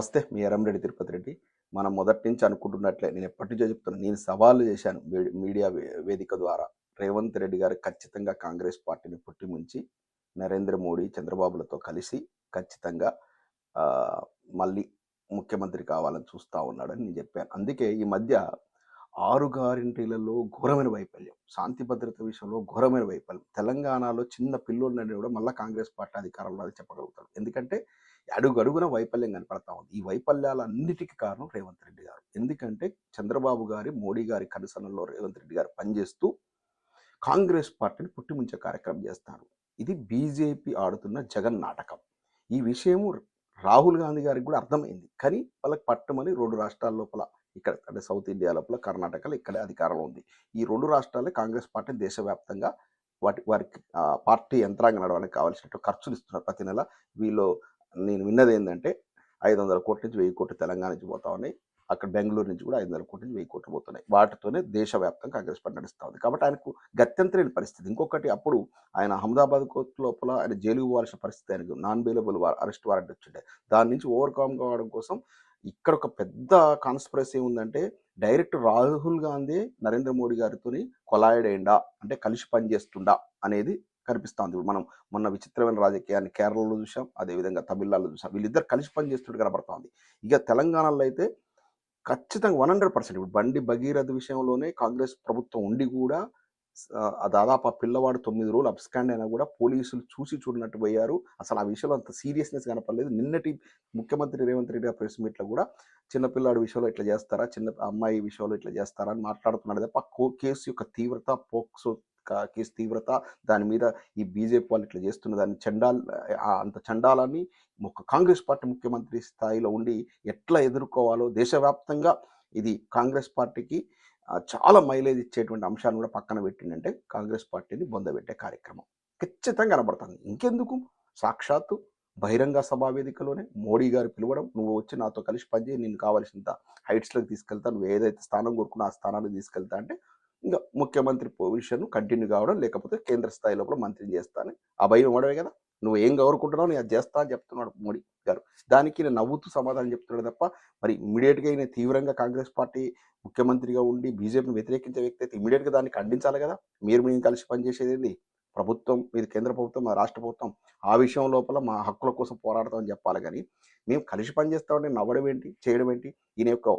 నమస్తే. మీ ఎర్రంరెడ్డి తిరుపతి రెడ్డి. మనం మొదటి నుంచి అనుకుంటున్నట్లే నేను ఎప్పటి నుంచో చెప్తున్నా. నేను సవాళ్ళు చేశాను మీడియా వేదిక ద్వారా. రేవంత్ రెడ్డి గారు ఖచ్చితంగా కాంగ్రెస్ పార్టీని పుట్టిముంచి నరేంద్ర మోడీ, చంద్రబాబులతో కలిసి ఖచ్చితంగా ఆహ్, మళ్ళీ ముఖ్యమంత్రి కావాలని చూస్తా ఉన్నాడని నేను చెప్పాను. అందుకే ఈ మధ్య 6 గ్యారంటీలలో ఘోరమైన వైఫల్యం. శాంతి భద్రత విషయంలో ఘోరమైన వైఫల్యం. తెలంగాణలో చిన్న పిల్లోడినని కూడా మళ్ళా కాంగ్రెస్ పార్టీ అధికారంలో అని చెప్పగలుగుతాడు. ఎందుకంటే అడుగడుగున వైఫల్యం కనపడతా ఉంది. ఈ వైఫల్యాలన్నిటికీ కారణం రేవంత్ రెడ్డి గారు. ఎందుకంటే చంద్రబాబు గారి, మోడీ గారి కనుసన్నల్లో రేవంత్ రెడ్డి గారు పనిచేస్తూ కాంగ్రెస్ పార్టీని పుట్టిముంచే కార్యక్రమం చేస్తారు. ఇది బీజేపీ ఆడుతున్న జగన్ నాటకం. ఈ విషయము రాహుల్ గాంధీ గారికి కూడా అర్థమైంది. కానీ వాళ్ళకి పట్టుమని 2 రాష్ట్రాల లోపల ఇక్కడ అంటే సౌత్ ఇండియా లోపల కర్ణాటకలో ఇక్కడే అధికారంలో ఉంది. ఈ 2 రాష్ట్రాలే కాంగ్రెస్ పార్టీ దేశవ్యాప్తంగా వారికి పార్టీ యంత్రాంగం నడవడానికి కావాల్సినట్టు ఖర్చులు ఇస్తున్నారు ప్రతి నెల. వీళ్ళు నేను విన్నది ఏంటంటే 500 కోట్ల నుంచి 1000 కోట్లు తెలంగాణ నుంచి పోతా ఉన్నాయి. అక్కడ బెంగళూరు నుంచి కూడా 500 కోట్ల నుంచి 1000 కోట్లు పోతున్నాయి. వాటితోనే దేశవ్యాప్తంగా కాంగ్రెస్ పార్టీ నడుస్తూ ఉంది. కాబట్టి ఆయనకు గత్యంతరలేని పరిస్థితి. ఇంకొకటి అప్పుడు ఆయన అహ్మదాబాద్ కోర్టు లోపల ఆయన జైలుకు పోవాల్సిన పరిస్థితి, ఆయనకు నాన్ బెయిలబుల్ అరెస్ట్ వారెంట్ వచ్చిండే. దాని నుంచి ఓవర్కమ్ కావడం కోసం ఇక్కడ ఒక పెద్ద కాన్స్పిరసీ ఉందంటే డైరెక్ట్ రాహుల్ గాంధీ నరేంద్ర మోడీ గారితో కొలాయిడ్ అయిందా అంటే కలిసి పనిచేస్తుండా అనేది కనిపిస్తుంది. మనం మొన్న విచిత్రమైన రాజకీయాన్ని కేరళలో చూసాం, అదేవిధంగా తమిళనాడులో చూసాం. వీళ్ళిద్దరు కలిసి పనిచేస్తుంటే కనబడుతుంది. ఇక తెలంగాణలో అయితే ఖచ్చితంగా 100%. ఇప్పుడు బండి భగీరథ విషయంలోనే కాంగ్రెస్ ప్రభుత్వం ఉండి కూడా దాదాపు ఆ పిల్లవాడు 9 రోజులు అబ్స్కాండ్ అయినా కూడా పోలీసులు చూసి చూడనట్టు పోయారు. అసలు ఆ విషయంలో అంత సీరియస్నెస్ కనపడలేదు. నిన్నటి ముఖ్యమంత్రి రేవంత్ రెడ్డి గారి ప్రెస్ మీట్లో కూడా చిన్నపిల్లాడి విషయంలో ఇట్లా చేస్తారా, చిన్న అమ్మాయి విషయంలో ఇట్లా చేస్తారా అని మాట్లాడుతున్నాడు తప్ప కేసు యొక్క తీవ్రత, పోక్సో కేసు తీవ్రత, దాని మీద ఈ బీజేపీ వాళ్ళు ఇట్లా చేస్తున్న దాన్ని అంత చండాలని ఒక కాంగ్రెస్ పార్టీ ముఖ్యమంత్రి స్థాయిలో ఉండి ఎట్లా ఎదుర్కోవాలో దేశవ్యాప్తంగా ఇది కాంగ్రెస్ పార్టీకి చాలా మైలేజ్ ఇచ్చేటువంటి అంశాన్ని కూడా పక్కన పెట్టిందంటే కాంగ్రెస్ పార్టీని బొందబెట్టే కార్యక్రమం ఖచ్చితంగా కనబడుతుంది. ఇంకెందుకు, సాక్షాత్తు బహిరంగ సభా వేదికలోనే మోడీ గారు పిలవడం, నువ్వు వచ్చి నాతో కలిసి పనిచేయి, నేను కావాల్సినంత హైట్స్లోకి తీసుకెళ్తా, నువ్వు ఏదైతే స్థానం కోరుకున్నా ఆ స్థానాన్ని తీసుకెళ్తా అంటే ఇంకా ముఖ్యమంత్రి పొజిషన్ కంటిన్యూ కావడం, లేకపోతే కేంద్ర స్థాయి లోపల మంత్రిని చేస్తానని ఆ భయం ఇవ్వడమే కదా. నువ్వు ఏం కోరుకుంటున్నావు నేను అది చేస్తా అని చెప్తున్నాడు మోడీ గారు. దానికి నేను నవ్వుతూ సమాధానం చెప్తున్నాడు తప్ప మరి ఇమ్మీడియట్గా ఈయన తీవ్రంగా కాంగ్రెస్ పార్టీ ముఖ్యమంత్రిగా ఉండి బీజేపీని వ్యతిరేకించే వ్యక్తి అయితే ఇమీడియట్గా దాన్ని ఖండించాలి కదా. మేము కలిసి పనిచేసేది ఏంది, ప్రభుత్వం మీది కేంద్ర ప్రభుత్వం, మా రాష్ట్ర ప్రభుత్వం, ఆ విషయం లోపల మా హక్కుల కోసం పోరాడతామని చెప్పాలి. కానీ మేము కలిసి పనిచేస్తామంటే నవ్వడం ఏంటి, చేయడం ఏంటి? ఈయన యొక్క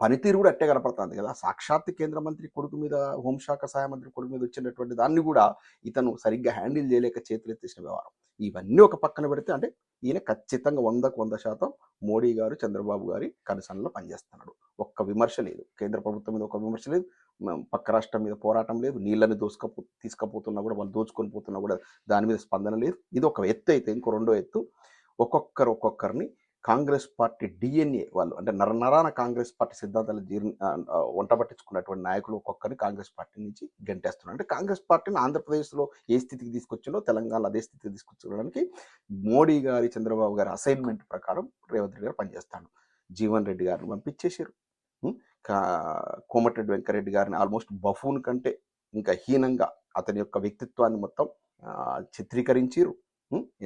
పనితీరు కూడా అట్టే కనపడుతుంది కదా. సాక్షాత్ కేంద్ర మంత్రి కొడుకు మీద, హోంశాఖ సహాయ మంత్రి కొడుకు మీద వచ్చినటువంటి దాన్ని కూడా ఇతను సరిగ్గా హ్యాండిల్ చేయలేక చేతులెత్తేసిన వ్యవహారం. ఇవన్నీ ఒక పక్కన పెడితే అంటే ఈయన ఖచ్చితంగా 100% మోడీ గారు, చంద్రబాబు గారి కనుసన్నలో పనిచేస్తున్నాడు. ఒక్క విమర్శ లేదు, కేంద్ర ప్రభుత్వం మీద ఒక విమర్శ లేదు, పక్క రాష్ట్రం మీద పోరాటం లేదు, నీళ్ళని తీసుకపోతున్నా కూడా, వాళ్ళు దోచుకొని పోతున్నా కూడా దాని మీద స్పందన లేదు. ఇది ఒక ఎత్తు. అయితే ఇంకో రెండో ఎత్తు, ఒక్కొక్కరిని కాంగ్రెస్ పార్టీ డిఎన్ఏ వాళ్ళు అంటే నరనరాన కాంగ్రెస్ పార్టీ సిద్ధాంతాలు వంట పట్టించుకున్నటువంటి నాయకులు ఒక్కొక్కరిని కాంగ్రెస్ పార్టీ నుంచి గెంటేస్తున్నారు. అంటే కాంగ్రెస్ పార్టీని ఆంధ్రప్రదేశ్లో ఏ స్థితికి తీసుకొచ్చిందో తెలంగాణలో అదే స్థితికి తీసుకొచ్చడానికి మోడీ గారి, చంద్రబాబు గారి అసైన్మెంట్ ప్రకారం రేవంత్ రెడ్డి గారు పనిచేస్తాడు. జీవన్ రెడ్డి గారిని పంపించేశారు. కోమటిరెడ్డి వెంకరెడ్డి గారిని ఆల్మోస్ట్ బఫూన్ కంటే ఇంకా హీనంగా అతని యొక్క వ్యక్తిత్వాన్ని మొత్తం చిత్రీకరించారు.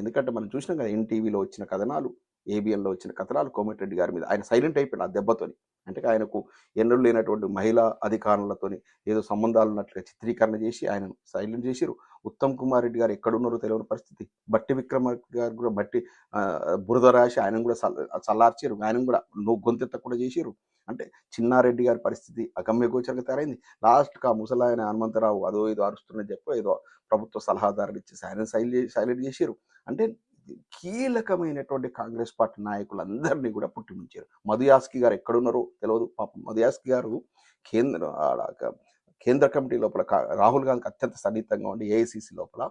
ఎందుకంటే మనం చూసినాం కదా, ఎన్టీవీలో వచ్చిన కథనాలు, ఏబిఎన్లో వచ్చిన కథనాలు కోమటిరెడ్డి గారి మీద. ఆయన సైలెంట్ అయిపోయాడు ఆ దెబ్బతోని. అంటే ఆయనకు ఎన్నడూ లేనటువంటి మహిళా అధికారులతోని ఏదో సంబంధాలు ఉన్నట్లుగా చిత్రీకరణ చేసి ఆయనను సైలెంట్ చేసిరు. ఉత్తమ్ కుమార్ రెడ్డి గారు ఎక్కడున్నారో తెలియని పరిస్థితి. బట్టి విక్రమార్క గారు కూడా బురద రాసి ఆయన కూడా చల్లార్చారు. ఆయన కూడా గొంతెత్తకుండా చేసిరు. అంటే చిన్నారెడ్డి గారి పరిస్థితి అగమ్యగోచరంగా తయారైంది. లాస్ట్కి ఆ ముసలాయన హనుమంతరావు అదో ఏదో అరుస్తున్నది చెప్పి ఏదో ప్రభుత్వ సలహాదారులు ఇచ్చేసి ఆయన సైలెంట్ చేసిరు. అంటే కీలకమైనటువంటి కాంగ్రెస్ పార్టీ నాయకులందరినీ కూడా పుట్టించారు. మధుయాస్కి గారు ఎక్కడున్నారో తెలియదు. పాపం మధుయాస్కి గారు కేంద్ర కమిటీ లోపల రాహుల్ గాంధీకి అత్యంత సన్నిహితంగా ఉండి ఏఐసిసి లోపల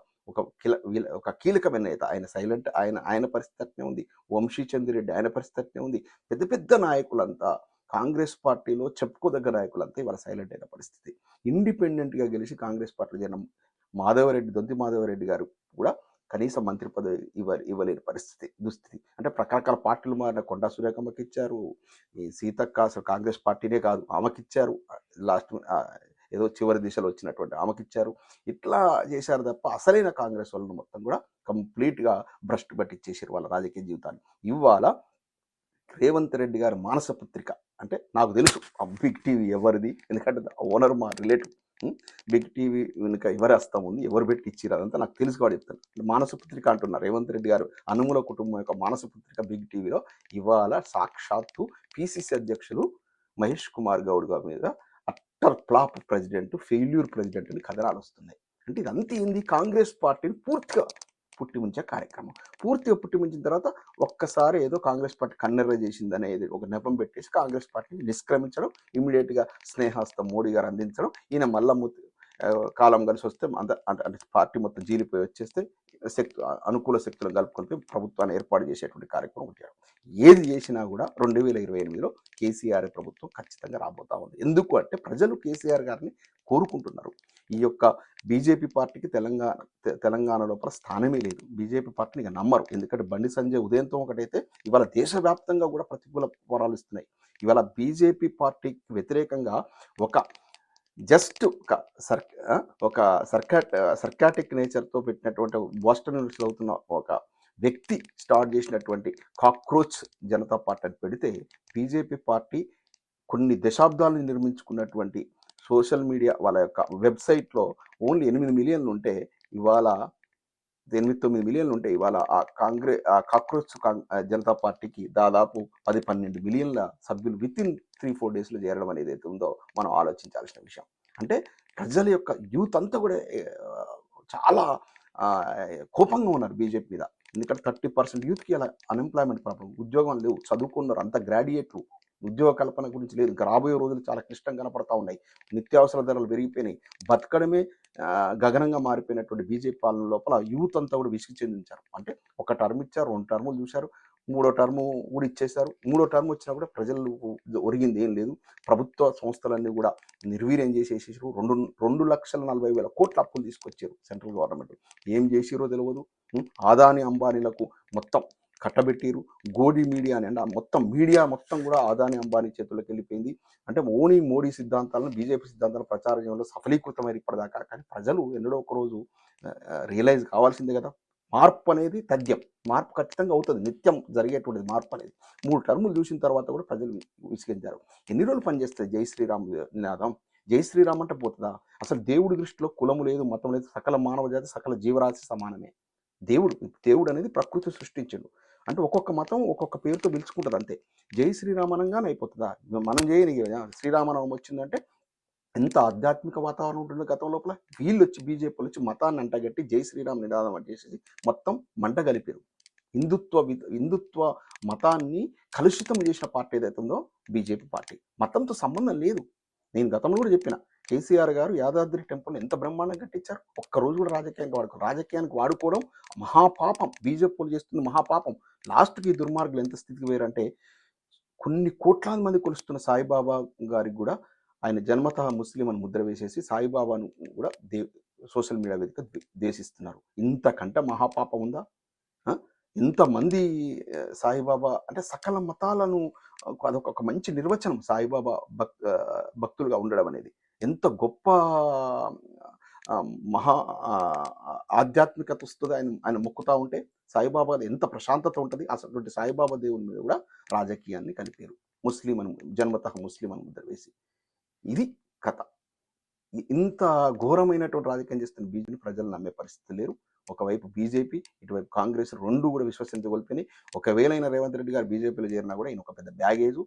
ఒక కీలకమైన నేత. ఆయన సైలెంట్. ఆయన పరిస్థితి అట్నే ఉంది. వంశీ చంద్రెడ్డి ఆయన పరిస్థితి అట్నే ఉంది. పెద్ద పెద్ద నాయకులంతా కాంగ్రెస్ పార్టీలో చెప్పుకోదగ్గ నాయకులంతా ఇవాళ సైలెంట్ అయిన పరిస్థితి. ఇండిపెండెంట్గా గెలిచి కాంగ్రెస్ పార్టీలో చేరిన దొంతి మాధవరెడ్డి గారు కూడా కనీసం మంత్రి పదవి ఇవ్వలేని దుస్థితి. అంటే రకరకాల పార్టీలు మారిన కొండా సురేఖమ్మకి ఇచ్చారు, ఈ సీతక్క అసలు కాంగ్రెస్ పార్టీనే కాదు ఆమెకిచ్చారు, లాస్ట్ ఏదో చివరి దిశలో వచ్చినటువంటి ఆమెకిచ్చారు. ఇట్లా చేశారు తప్ప అసలైన కాంగ్రెస్ వాళ్ళని మొత్తం కూడా కంప్లీట్గా భ్రష్టు పట్టించేసారు వాళ్ళ రాజకీయ జీవితాన్ని. ఇవాళ రేవంత్ రెడ్డి గారి మానస పుత్రిక అంటే నాకు తెలుసు ఆ బిగ్ టీవీ ఎవరిది, ఎందుకంటే ఓనర్ మా రిలేటివ్. బిగ్ టీవీ వెనుక ఎవరి హస్తం ఉంది, ఎవరు పెట్టి ఇచ్చిరు, అదంతా నాకు తెలుసు కూడా చెప్తాను. మానస పుత్రిక అంటున్నారు రేవంత్ రెడ్డి గారు అనుమూల కుటుంబం యొక్క మానస పుత్రిక బిగ్ టీవీలో ఇవాళ సాక్షాత్తు పిసిసి అధ్యక్షులు మహేష్ కుమార్ గౌడ్ గారి మీద utter flop president, failure president అని కథనాలు వస్తున్నాయి. అంటే ఇదంతా ఏంది, కాంగ్రెస్ పార్టీని పూర్తిగా పుట్టిముంచే కార్యక్రమం. పూర్తిగా పుట్టిముంచిన తర్వాత ఒక్కసారి ఏదో కాంగ్రెస్ పార్టీ కన్నెర్ర చేసింది అనేది ఒక నెపం పెట్టేసి కాంగ్రెస్ పార్టీని నిష్క్రమించడం, ఇమీడియట్గా స్నేహాస్తం మోడీ గారు అందించడం, ఈయన మళ్ళా కాలం కలిసి వస్తే అంటే పార్టీ మొత్తం జీలిపోయి వచ్చేస్తే అనుకూల శక్తులను కలుపుకొని ప్రభుత్వాన్ని ఏర్పాటు చేసేటువంటి కార్యక్రమం పెట్టారు. ఏది చేసినా కూడా 2028లో కేసీఆర్ ప్రభుత్వం ఖచ్చితంగా రాబోతా ఉంది. ఎందుకు అంటే ప్రజలు కేసీఆర్ గారిని కోరుకుంటున్నారు. ఈ యొక్క బీజేపీ పార్టీకి తెలంగాణ లోపల స్థానమే లేదు. బీజేపీ పార్టీని ఇక నమ్మరు. ఎందుకంటే బండి సంజయ్ ఉదయంతో ఒకటైతే ఇవాళ దేశవ్యాప్తంగా కూడా ప్రతికూల పోరాలు ఇస్తున్నాయి. ఇవాళ బీజేపీ పార్టీకి వ్యతిరేకంగా ఒక జస్ట్ ఒక సర్కాటిక్ నేచర్తో పెట్టినటువంటి బోస్టన్ యూనివర్సిటీలో అవుతున్న ఒక వ్యక్తి స్టార్ట్ చేసినటువంటి కాక్రోచ్ జనతా పార్టీ అని పెడితే, బీజేపీ పార్టీ కొన్ని దశాబ్దాలను నిర్మించుకున్నటువంటి సోషల్ మీడియా వాళ్ళ యొక్క వెబ్సైట్లో ఓన్లీ 8 మిలియన్లు ఉంటే ఇవాళ 8-9 మిలియన్లు ఉంటే ఇవాళ ఆ కాక్రోచ్ జనతా పార్టీకి దాదాపు 10-12 మిలియన్ల సభ్యులు వితిన్ 3-4 డేస్లో చేరడం అనేది అయితే ఉందో మనం ఆలోచించాల్సిన విషయం. అంటే ప్రజల యొక్క యూత్ అంతా కూడా చాలా కోపంగా ఉన్నారు బీజేపీ మీద. ఎందుకంటే 30% యూత్కి అలా అన్ఎంప్లాయ్మెంట్ ప్రాబ్లం, ఉద్యోగం లేవు, చదువుకున్నారు, అంత గ్రాడ్యుయేట్లు, ఉద్యోగ కల్పన గురించి లేదు. ఇంకా రాబోయే రోజులు చాలా క్లిష్టంగా కనపడతా ఉన్నాయి. నిత్యావసర ధరలు పెరిగిపోయినాయి. బతకడమే గగనంగా మారిపోయినటువంటి బీజేపీ పాలన లోపల యూత్ అంతా కూడా విసిగి చెందించారు. అంటే ఒక టర్మ్ ఇచ్చారు, 2 టర్ములు చూశారు, 3వ టర్ము కూడా ఇచ్చేశారు. 3వ టర్మ్ వచ్చినా కూడా ప్రజలు ఒరిగింది ఏం లేదు. ప్రభుత్వ సంస్థలన్నీ కూడా నిర్వీర్యం చేసేసారు. 2,40,40,000 కోట్ల అప్పులు తీసుకొచ్చారు సెంట్రల్ గవర్నమెంట్. ఏం చేసిరో తెలియదు. ఆదాని అంబానీలకు మొత్తం కట్టబెట్టిరు. గోడి మీడియా అని అంటే మొత్తం మీడియా మొత్తం కూడా ఆదాని అంబానీ చేతుల్లోకి వెళ్ళిపోయింది. అంటే మోడీ సిద్ధాంతాలను, బీజేపీ సిద్ధాంతాలను ప్రచారం చేయడంలో సఫలీకృతమైన ఇప్పటిదాకా. కానీ ప్రజలు ఎన్నడో ఒక రోజు రియలైజ్ కావాల్సిందే కదా. మార్పు అనేది తథ్యం. మార్పు ఖచ్చితంగా అవుతుంది. నిత్యం జరిగేటువంటిది మార్పు అనేది. 3 టర్ములు చూసిన తర్వాత కూడా ప్రజలు విసిగించారు. ఎన్ని రోజులు పనిచేస్తుంది జై శ్రీరామ్ నినాదం? జై శ్రీరామ్ అంటే పోతుందా? అసలు దేవుడి దృష్టిలో కులము లేదు, మతం లేదు, సకల మానవ జాతి, సకల జీవరాశి సమానమే. దేవుడు అనేది ప్రకృతి సృష్టించిండు. అంటే ఒక్కొక్క మతం ఒక్కొక్క పేరుతో పిలుచుకుంటుంది అంతే. జై శ్రీరామ్ అనగానే అయిపోతుందా? మనం చేయని శ్రీరామనవమి వచ్చిందంటే ఎంత ఆధ్యాత్మిక వాతావరణం ఉంటుంది గతం లోపల. వీళ్ళు వచ్చి బీజేపీ వచ్చి మతాన్ని అంటగట్టి జై శ్రీరామ్ నినాదం అంటేసి మొత్తం మంట కలిపారు. హిందుత్వ మతాన్ని కలుషితం చేసిన పార్టీ ఏదైతే ఉందో బీజేపీ పార్టీ. మతంతో సంబంధం లేదు. నేను గతంలో కూడా చెప్పిన, కేసీఆర్ గారు యాదాద్రి టెంపుల్ ఎంత బ్రహ్మాండంగా కట్టించారు. ఒక్కరోజు కూడా రాజకీయానికి వాడుకోవడం మహాపాపం. బీజేపీ చేస్తుంది మహాపాపం. లాస్ట్కి ఈ దుర్మార్గులు ఎంత స్థితికి వేరంటే, కొన్ని కోట్లాది మంది కొలుస్తున్న సాయిబాబా గారికి కూడా ఆయన జన్మతః ముస్లిం అని ముద్ర వేసేసి సాయిబాబాను కూడా సోషల్ మీడియా వేదిక దేశిస్తున్నారు. ఇంతకంటే మహాపాపం ఉందా? ఇంతమంది సాయిబాబా అంటే సకల మతాలను అదొక మంచి నిర్వచనం. సాయిబాబా భక్తులుగా ఉండడం అనేది ఎంత గొప్ప మహా ఆధ్యాత్మికత వస్తుంది. ఆయన మొక్కుతా ఉంటే సాయిబాబా ఎంత ప్రశాంతత ఉంటుంది. అసలు సాయిబాబా దేవుని మీద కూడా రాజకీయాన్ని కలిపారు. ముస్లిం అని, జన్మతః ముస్లిం అని ముద్ర వేసి. ఇది కథ. ఇంత ఘోరమైనటువంటి రాజకీయం చేస్తున్న బీజేపీ ప్రజలు నమ్మే పరిస్థితి లేరు. ఒకవైపు బీజేపీ, ఇటువైపు కాంగ్రెస్ రెండు కూడా విశ్వసించగలిపినాయి. ఒకవేళ అయినా రేవంత్ రెడ్డి గారు బీజేపీలో చేరినా కూడా ఈయన ఒక పెద్ద బ్యాగేజు.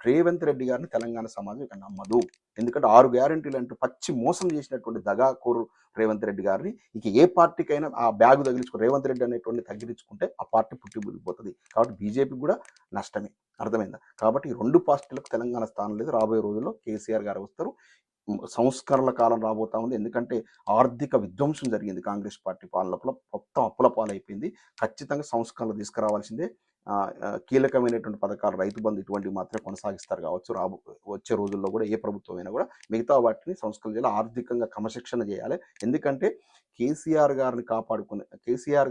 రేవంత్ రెడ్డి గారిని తెలంగాణ సమాజం ఇక నమ్మదు. ఎందుకంటే 6 గ్యారెంటీలు అంటూ పచ్చి మోసం చేసినటువంటి దగాకోరు రేవంత్ రెడ్డి గారిని ఇక ఏ పార్టీకైనా ఆ బ్యాగు తగిలించుకో, రేవంత్ రెడ్డి అనేటువంటి తగిలించుకుంటే ఆ పార్టీ పుట్టిపోతుంది. కాబట్టి బీజేపీ కూడా నష్టమే. అర్థమైందా? కాబట్టి ఈ 2 పార్టీలకు తెలంగాణ స్థానం లేదు. రాబోయే రోజుల్లో కేసీఆర్ గారు వస్తారు. సంస్కరణల కాలం రాబోతా ఉంది. ఎందుకంటే ఆర్థిక విధ్వంసం జరిగింది కాంగ్రెస్ పార్టీ పాలనలో. మొత్తం అప్పుల పాలైపోయింది. ఖచ్చితంగా సంస్కరణలు తీసుకురావాల్సిందే. కీలకమైనటువంటి పథకాలు, రైతు బంధు ఇటువంటివి మాత్రమే కొనసాగిస్తారు కావచ్చు. వచ్చే రోజుల్లో కూడా ఏ ప్రభుత్వం అయినా కూడా మిగతా వాటిని సంస్కరణ చేయాలి. ఆర్థికంగా క్రమశిక్షణ చేయాలి. ఎందుకంటే కేసీఆర్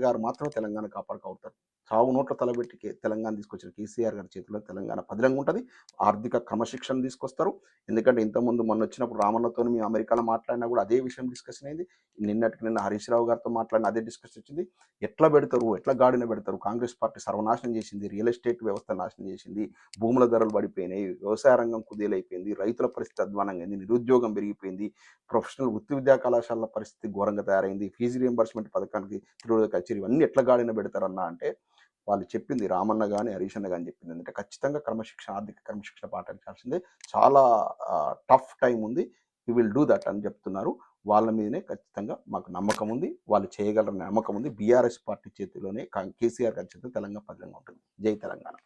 గారు మాత్రం తెలంగాణ కాపాడుకోగలుగుతారు. చావు నోట్ల తలబెట్టి తెలంగాణ తీసుకొచ్చిన కేసీఆర్ గారి చేతిలో తెలంగాణ పదిలంగా ఉంటుంది. ఆర్థిక క్రమశిక్షణ తీసుకొస్తారు. ఎందుకంటే ఇంతకుముందు మొన్న వచ్చినప్పుడు రామన్నతో మేము అమెరికాలో మాట్లాడినా కూడా అదే విషయం డిస్కషన్ అయింది. నిన్న హరీష్ రావు గారితో మాట్లాడిన అదే డిస్కషన్ వచ్చింది. ఎట్లా పెడతారు, ఎట్లా గాడిన పెడతారు, కాంగ్రెస్ పార్టీ సర్వనాశనం చేసింది, రియల్ ఎస్టేట్ వ్యవస్థ నాశనం చేసింది, భూముల ధరలు పడిపోయినాయి, వ్యవసాయ రంగం కుదేలైపోయింది, రైతుల పరిస్థితి అధ్వానంగా అయింది, నిరుద్యోగం పెరిగిపోయింది, ప్రొఫెషనల్ వృత్తి విద్యా కళాశాలల పరిస్థితి ఘోరంగా తయారైంది, ఫీజు రియంబర్స్మెంట్ పథకానికి తిరుగుడు కచేరి, ఇవన్నీ ఎట్లా గాడిన పెడతారన్నా అంటే వాళ్ళు చెప్పింది రామన్న గాని, హరీష్ అన్న గాని చెప్పింది ఏంటంటే ఖచ్చితంగా క్రమశిక్షణ, ఆర్థిక క్రమశిక్షణ పాటించాల్సిందే. చాలా టఫ్ టైం ఉంది. వి విల్ డూ దట్ అని చెప్తున్నారు. వాళ్ళ మీదనే ఖచ్చితంగా మాకు నమ్మకం ఉంది. వాళ్ళు చేయగలరనే నమ్మకం ఉంది. బీఆర్ఎస్ పార్టీ చేతిలోనే కేసీఆర్ గారి చేతిలో తెలంగాణ పదిలంగా ఉంటుంది. జై తెలంగాణ.